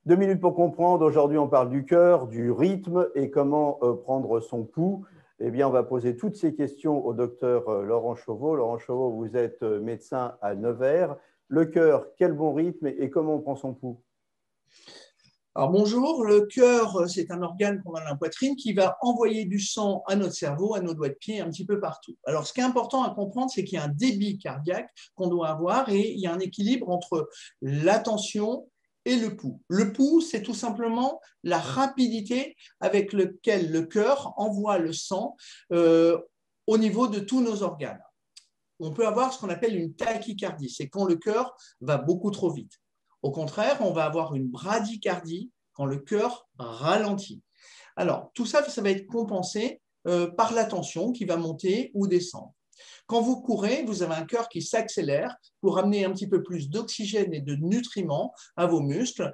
2 minutes pour comprendre. Aujourd'hui, on parle du cœur, du rythme et comment prendre son pouls. Eh bien, on va poser toutes ces questions au docteur Laurent Chauveau. Laurent Chauveau, vous êtes médecin à Nevers. Le cœur, quel bon rythme et comment on prend son pouls? Alors bonjour, le cœur, c'est un organe qu'on a dans la poitrine qui va envoyer du sang à notre cerveau, à nos doigts de pied, un petit peu partout. Alors ce qui est important à comprendre, c'est qu'il y a un débit cardiaque qu'on doit avoir et il y a un équilibre entre la tension et le pouls. Le pouls, c'est tout simplement la rapidité avec laquelle le cœur envoie le sang au niveau de tous nos organes. On peut avoir ce qu'on appelle une tachycardie, c'est quand le cœur va beaucoup trop vite. Au contraire, on va avoir une bradycardie quand le cœur ralentit. Alors, tout ça, ça va être compensé par la tension qui va monter ou descendre. Quand vous courez, vous avez un cœur qui s'accélère pour amener un petit peu plus d'oxygène et de nutriments à vos muscles.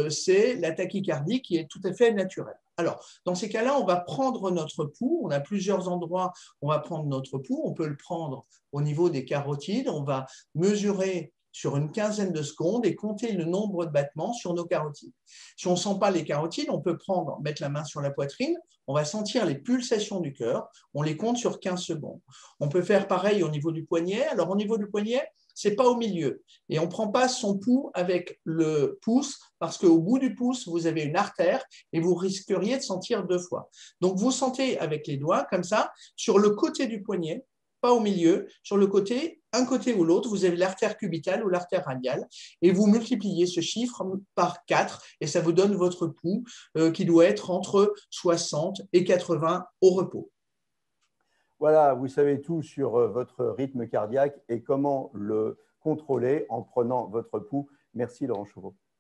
C'est la tachycardie qui est tout à fait naturelle. Alors, dans ces cas-là, on va prendre notre pouls. On a plusieurs endroits où on va prendre notre pouls. On peut le prendre au niveau des carotides. On va mesurer sur une quinzaine de secondes et compter le nombre de battements sur nos carotides. Si on ne sent pas les carotides, on peut mettre la main sur la poitrine, on va sentir les pulsations du cœur, on les compte sur 15 secondes. On peut faire pareil au niveau du poignet. Alors au niveau du poignet, ce n'est pas au milieu. Et on ne prend pas son pouls avec le pouce parce qu'au bout du pouce, vous avez une artère et vous risqueriez de sentir 2 fois. Donc vous sentez avec les doigts comme ça sur le côté du poignet, pas au milieu, sur le côté, un côté ou l'autre, vous avez l'artère cubitale ou l'artère radiale et vous multipliez ce chiffre par 4 et ça vous donne votre pouls qui doit être entre 60 et 80 au repos. Voilà, vous savez tout sur votre rythme cardiaque et comment le contrôler en prenant votre pouls. Merci Laurent Chauveau.